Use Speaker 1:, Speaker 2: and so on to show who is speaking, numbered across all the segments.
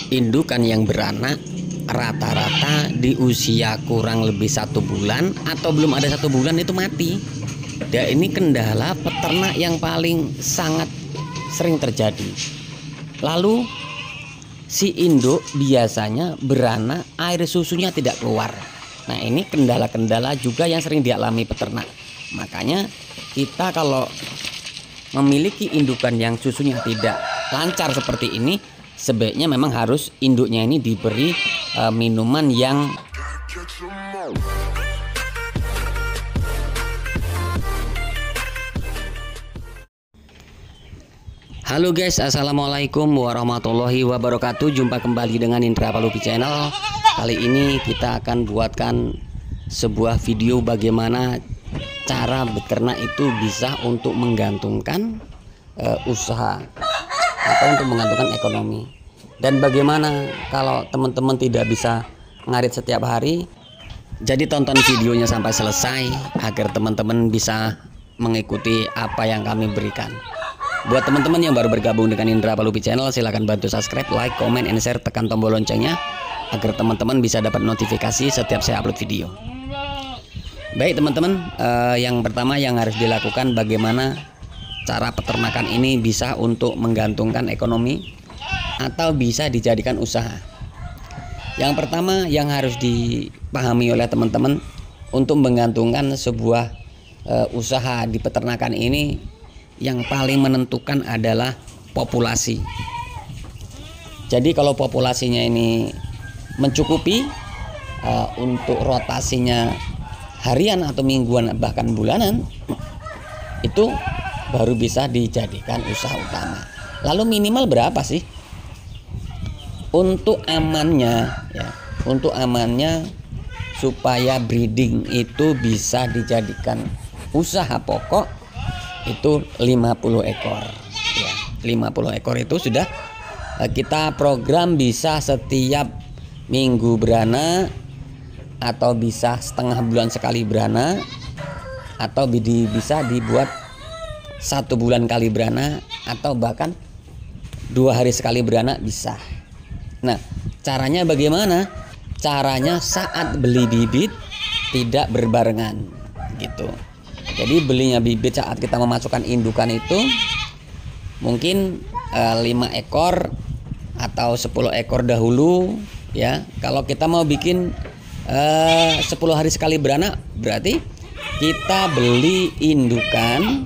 Speaker 1: indukan yang beranak rata-rata di usia kurang lebih 1 bulan atau belum ada 1 bulan itu mati. Dan ini kendala peternak yang paling sangat sering terjadi. Lalu si induk biasanya beranak air susunya tidak keluar. Nah, ini kendala-kendala juga yang sering dialami peternak. Makanya kita kalau memiliki indukan yang susunya tidak lancar seperti ini, sebaiknya memang harus induknya ini diberi minuman yang Halo guys, assalamualaikum warahmatullahi wabarakatuh. Jumpa kembali dengan Indra Palupi Channel. Kali ini kita akan buatkan sebuah video bagaimana cara beternak itu bisa untuk menggantungkan usaha atau untuk menggantungkan ekonomi. Dan bagaimana kalau teman-teman tidak bisa ngarit setiap hari. Jadi tonton videonya sampai selesai agar teman-teman bisa mengikuti apa yang kami berikan. Buat teman-teman yang baru bergabung dengan Indra Palupi Channel, silahkan bantu subscribe, like, comment, and share, tekan tombol loncengnya agar teman-teman bisa dapat notifikasi setiap saya upload video. Baik teman-teman, yang pertama yang harus dilakukan bagaimana cara peternakan ini bisa untuk menggantungkan ekonomi atau bisa dijadikan usaha. Yang pertama yang harus dipahami oleh teman-teman untuk menggantungkan sebuah usaha di peternakan ini, yang paling menentukan adalah populasi. Jadi kalau populasinya ini mencukupi untuk rotasinya harian atau mingguan bahkan bulanan, itu baru bisa dijadikan usaha utama. Lalu minimal berapa sih untuk amannya ya, untuk amannya supaya breeding itu bisa dijadikan usaha pokok, itu 50 ekor ya. 50 ekor itu sudah kita program bisa setiap minggu beranak, atau bisa setengah bulan sekali beranak, atau bisa dibuat 1 bulan kali beranak, atau bahkan 2 hari sekali beranak bisa. Nah, caranya bagaimana? Caranya saat beli bibit tidak berbarengan gitu. Jadi belinya bibit saat kita memasukkan indukan itu mungkin 5 ekor atau 10 ekor dahulu ya. Kalau kita mau bikin 10 hari sekali beranak, berarti kita beli indukan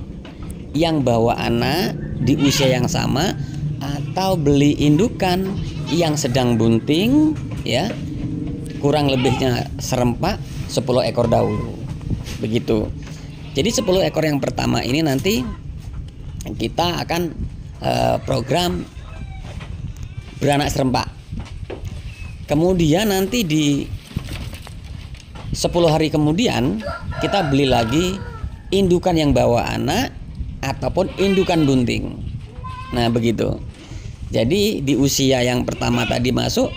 Speaker 1: yang bawa anak di usia yang sama, atau beli indukan yang sedang bunting ya, kurang lebihnya serempak 10 ekor dahulu begitu. Jadi 10 ekor yang pertama ini nanti kita akan program beranak serempak. Kemudian nanti di 10 hari kemudian kita beli lagi indukan yang bawa anak ataupun indukan bunting. Nah begitu. Jadi di usia yang pertama tadi masuk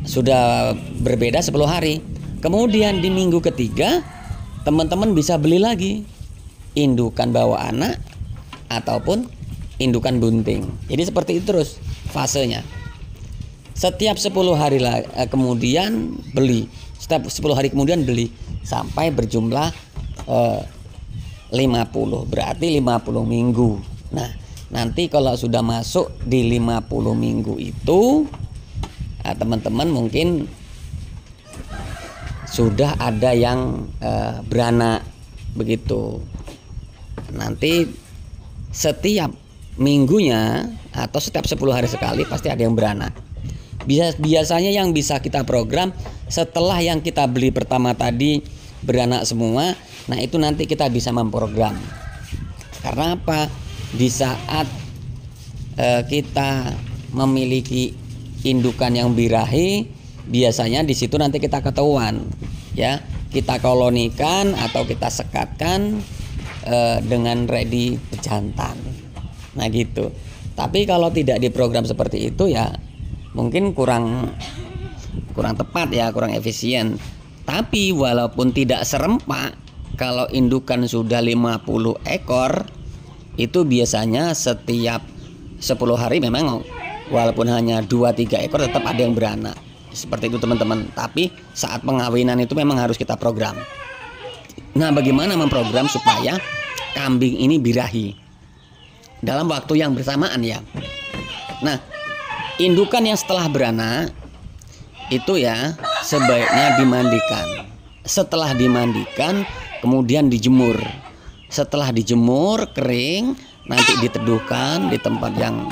Speaker 1: sudah berbeda 10 hari. Kemudian di minggu ketiga teman-teman bisa beli lagi indukan bawa anak ataupun indukan bunting. Jadi seperti itu terus fasenya. Setiap 10 hari kemudian beli. Setiap 10 hari kemudian beli sampai berjumlah 50. Berarti 50 minggu. Nah, nanti kalau sudah masuk di 50 minggu itu, teman-teman mungkin sudah ada yang beranak begitu. Nanti setiap minggunya atau setiap 10 hari sekali pasti ada yang beranak. Biasanya yang bisa kita program setelah yang kita beli pertama tadi beranak semua. Nah itu nanti kita bisa memprogram. Karena apa? Di saat kita memiliki indukan yang birahi, biasanya di situ nanti kita ketahuan ya, kita kolonikan atau kita sekatkan dengan ready bejantan. Nah gitu. Tapi kalau tidak diprogram seperti itu ya mungkin kurang tepat ya, kurang efisien. Tapi walaupun tidak serempak, kalau indukan sudah 50 ekor itu biasanya setiap 10 hari memang walaupun hanya 2-3 ekor tetap ada yang beranak. Seperti itu teman-teman. Tapi saat pengawinan itu memang harus kita program. Nah, bagaimana memprogram supaya kambing ini birahi dalam waktu yang bersamaan ya. Nah, indukan yang setelah beranak itu ya sebaiknya dimandikan. Setelah dimandikan kemudian dijemur. Setelah dijemur kering, nanti diteduhkan di tempat yang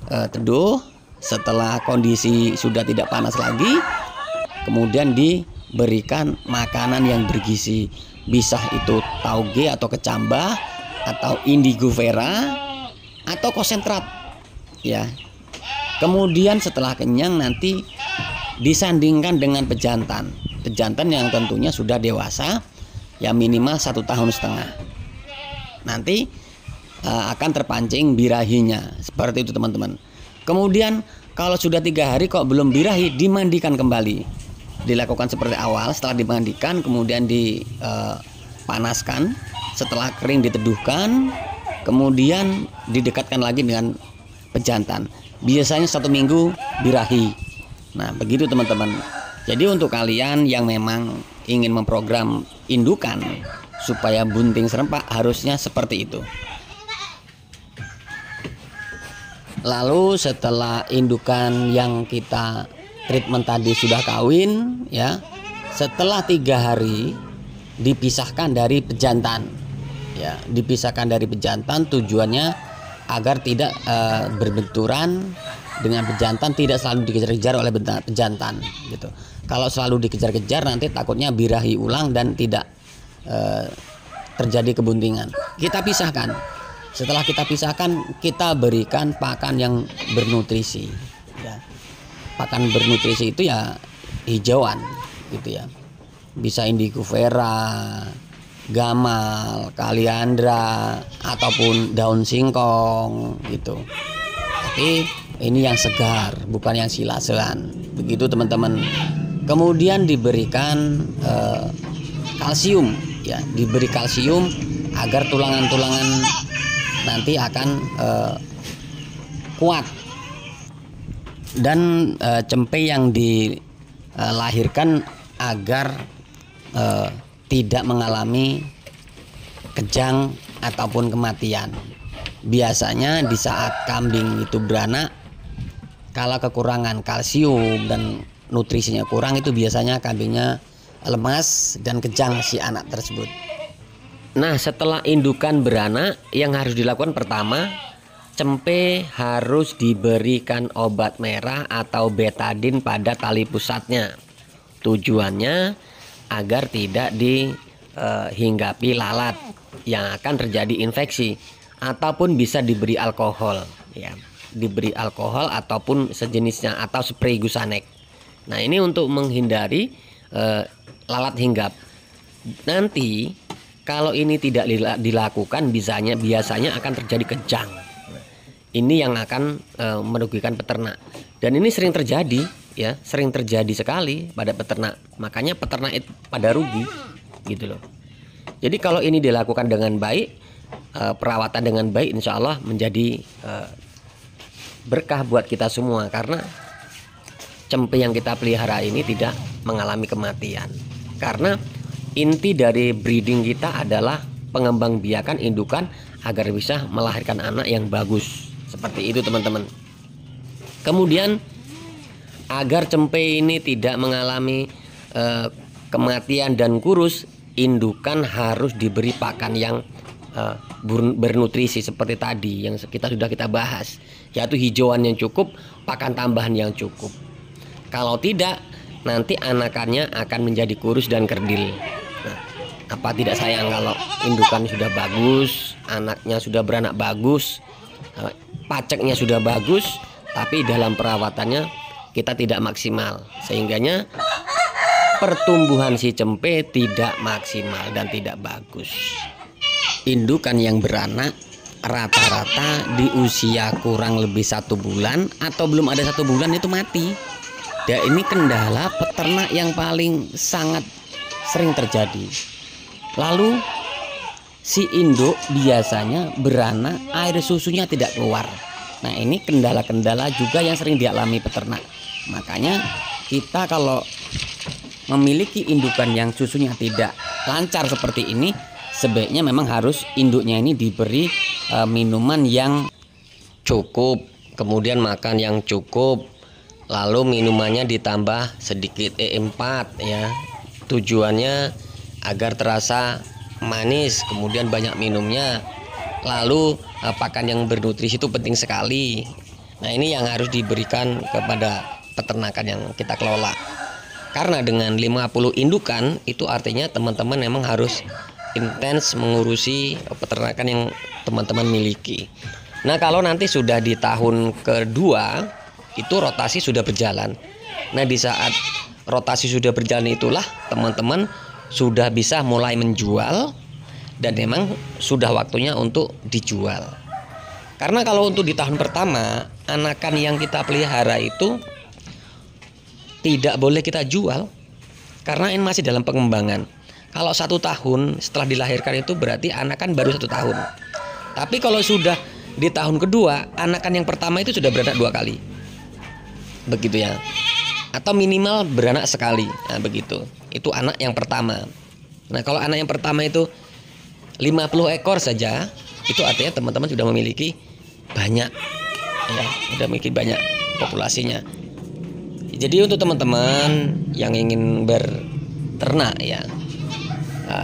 Speaker 1: teduh. Setelah kondisi sudah tidak panas lagi, kemudian diberikan makanan yang bergizi. Bisa itu tauge atau kecambah atau indigo vera atau konsentrat ya. Kemudian setelah kenyang nanti disandingkan dengan pejantan. Pejantan yang tentunya sudah dewasa ya, minimal 1,5 tahun. Nanti akan terpancing birahinya. Seperti itu teman-teman. Kemudian kalau sudah 3 hari kok belum birahi, dimandikan kembali. Dilakukan seperti awal. Setelah dimandikan kemudian dipanaskan. Setelah kering diteduhkan, kemudian didekatkan lagi dengan pejantan. Biasanya 1 minggu birahi. Nah begitu teman-teman. Jadi untuk kalian yang memang ingin memprogram indukan supaya bunting serempak, harusnya seperti itu. Lalu setelah indukan yang kita treatment tadi sudah kawin ya, setelah 3 hari dipisahkan dari pejantan ya, dipisahkan dari pejantan tujuannya agar tidak berbenturan dengan pejantan, tidak selalu dikejar-kejar oleh pejantan gitu. Kalau selalu dikejar-kejar nanti takutnya birahi ulang dan tidak terjadi kebuntingan. Kita pisahkan. Setelah kita pisahkan, kita berikan pakan yang bernutrisi ya. Pakan bernutrisi itu ya hijauan gitu ya. Bisa indigo vera, gamal, kaliandra ataupun daun singkong gitu. Tapi ini yang segar, bukan yang silasean. Begitu teman-teman. Kemudian diberikan kalsium ya, diberi kalsium agar tulangan-tulangan nanti akan kuat. Dan cempe yang dilahirkan agar tidak mengalami kejang ataupun kematian. Biasanya di saat kambing itu beranak, kalau kekurangan kalsium dan nutrisinya kurang, itu biasanya kambingnya lemas dan kejang si anak tersebut. Nah, setelah indukan beranak, yang harus dilakukan pertama, cempe harus diberikan obat merah atau betadin pada tali pusatnya. Tujuannya agar tidak dihinggapi lalat yang akan terjadi infeksi, ataupun bisa diberi alkohol ya, diberi alkohol ataupun sejenisnya atau spray gusanek. Nah, ini untuk menghindari lalat hinggap. Nanti kalau ini tidak dilakukan, biasanya akan terjadi kejang. Ini yang akan merugikan peternak. Dan ini sering terjadi ya, sering terjadi sekali pada peternak. Makanya peternak itu pada rugi gitu loh. Jadi kalau ini dilakukan dengan baik, perawatan dengan baik, insya Allah menjadi berkah buat kita semua. Karena cempe yang kita pelihara ini tidak mengalami kematian. Karena inti dari breeding kita adalah pengembangbiakan indukan agar bisa melahirkan anak yang bagus. Seperti itu teman-teman. Kemudian agar cempe ini tidak mengalami kematian dan kurus, indukan harus diberi pakan yang bernutrisi seperti tadi yang sudah kita bahas, yaitu hijauan yang cukup, pakan tambahan yang cukup. Kalau tidak, nanti anakannya akan menjadi kurus dan kerdil. Nah, apa tidak sayang kalau indukan sudah bagus, anaknya sudah beranak bagus, paceknya sudah bagus, tapi dalam perawatannya kita tidak maksimal, sehingganya pertumbuhan si cempe tidak maksimal dan tidak bagus. Indukan yang beranak rata-rata di usia kurang lebih 1 bulan atau belum ada 1 bulan itu mati. Dan ini kendala peternak yang paling sangat sering terjadi. Lalu si induk biasanya beranak air susunya tidak keluar. Nah, ini kendala-kendala juga yang sering dialami peternak. Makanya kita kalau memiliki indukan yang susunya tidak lancar seperti ini, sebaiknya memang harus induknya ini diberi minuman yang cukup, kemudian makan yang cukup, lalu minumannya ditambah sedikit E4 ya. Tujuannya agar terasa manis, kemudian banyak minumnya. Lalu pakan yang bernutrisi itu penting sekali. Nah, ini yang harus diberikan kepada peternakan yang kita kelola. Karena dengan 50 indukan itu artinya teman-teman memang harus intens mengurusi peternakan yang teman-teman miliki. Nah, kalau nanti sudah di tahun kedua itu rotasi sudah berjalan. Nah, di saat rotasi sudah berjalan itulah teman-teman sudah bisa mulai menjual dan memang sudah waktunya untuk dijual. Karena kalau untuk di tahun pertama, anakan yang kita pelihara itu tidak boleh kita jual karena ini masih dalam pengembangan. Kalau 1 tahun setelah dilahirkan itu berarti anakan baru 1 tahun. Tapi kalau sudah di tahun kedua, anakan yang pertama itu sudah beranak 2 kali. Begitu ya. Atau minimal beranak sekali. Nah, begitu. Itu anak yang pertama. Nah, kalau anak yang pertama itu 50 ekor saja, itu artinya teman-teman sudah memiliki banyak ya, sudah memiliki banyak populasinya. Jadi untuk teman-teman yang ingin berternak ya,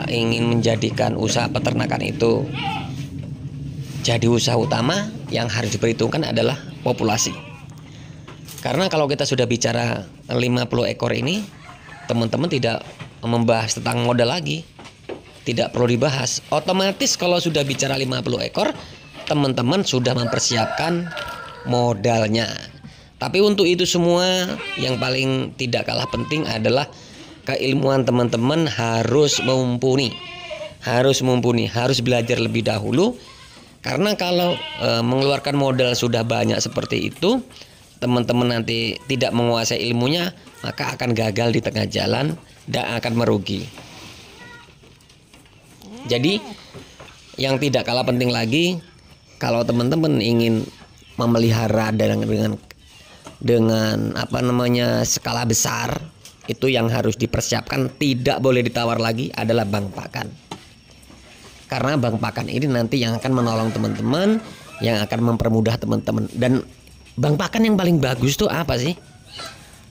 Speaker 1: ingin menjadikan usaha peternakan itu jadi usaha utama, yang harus diperhitungkan adalah populasi. Karena kalau kita sudah bicara 50 ekor ini, teman-teman tidak membahas tentang modal lagi. Tidak perlu dibahas. Otomatis kalau sudah bicara 50 ekor, teman-teman sudah mempersiapkan modalnya. Tapi untuk itu semua, yang paling tidak kalah penting adalah keilmuan teman-teman harus mumpuni. Harus belajar lebih dahulu. Karena kalau mengeluarkan modal sudah banyak seperti itu, teman-teman nanti tidak menguasai ilmunya, maka akan gagal di tengah jalan dan akan merugi. Jadi yang tidak kalah penting lagi, kalau teman-teman ingin memelihara dengan skala besar, itu yang harus dipersiapkan, tidak boleh ditawar lagi adalah bank pakan. Karena bank pakan ini nanti yang akan menolong teman-teman, yang akan mempermudah teman-teman. Dan bank pakan yang paling bagus itu apa sih?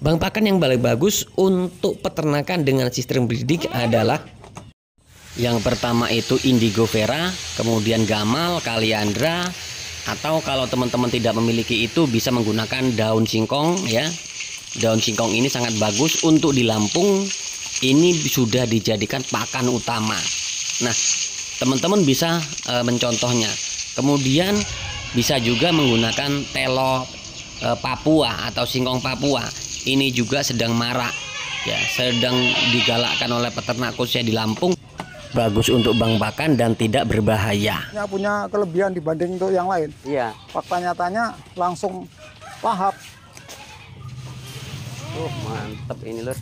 Speaker 1: Bank pakan yang paling bagus untuk peternakan dengan sistem breeding adalah yang pertama itu Indigo Vera, kemudian Gamal, Kaliandra, atau kalau teman-teman tidak memiliki itu bisa menggunakan daun singkong ya. Daun singkong ini sangat bagus untuk di Lampung, ini sudah dijadikan pakan utama. Nah, teman-teman bisa mencontohnya. Kemudian bisa juga menggunakan telo Papua atau singkong Papua. Ini juga sedang marak ya, sedang digalakkan oleh peternak khususnya di Lampung. Bagus untuk bank pakan dan tidak berbahaya.
Speaker 2: Punya kelebihan dibanding untuk yang lain.
Speaker 1: Iya.
Speaker 2: Fakta nyatanya langsung lahap.
Speaker 1: Mantep ini lur.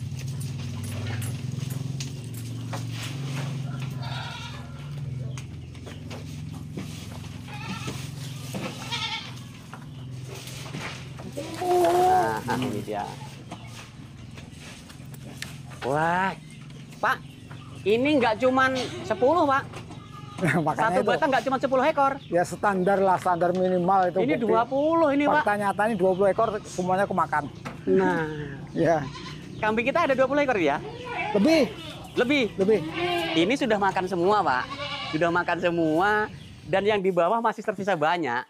Speaker 1: Nah, ini dia. Wah, Pak. Ini nggak cuman 10, Pak.
Speaker 2: Makanya
Speaker 1: Satu batang nggak cuma 10 ekor.
Speaker 2: Ya standar lah, standar minimal itu.
Speaker 1: Ini
Speaker 2: bukti.
Speaker 1: 20 ini, Pak.
Speaker 2: Fakta nyatanya 20 ekor semuanya kemakan.
Speaker 1: Nah,
Speaker 2: Ya.
Speaker 1: kambing kita ada 20 ekor ya?
Speaker 2: Lebih.
Speaker 1: Lebih. Ini sudah makan semua, Pak. Sudah makan semua dan yang di bawah masih tersisa banyak.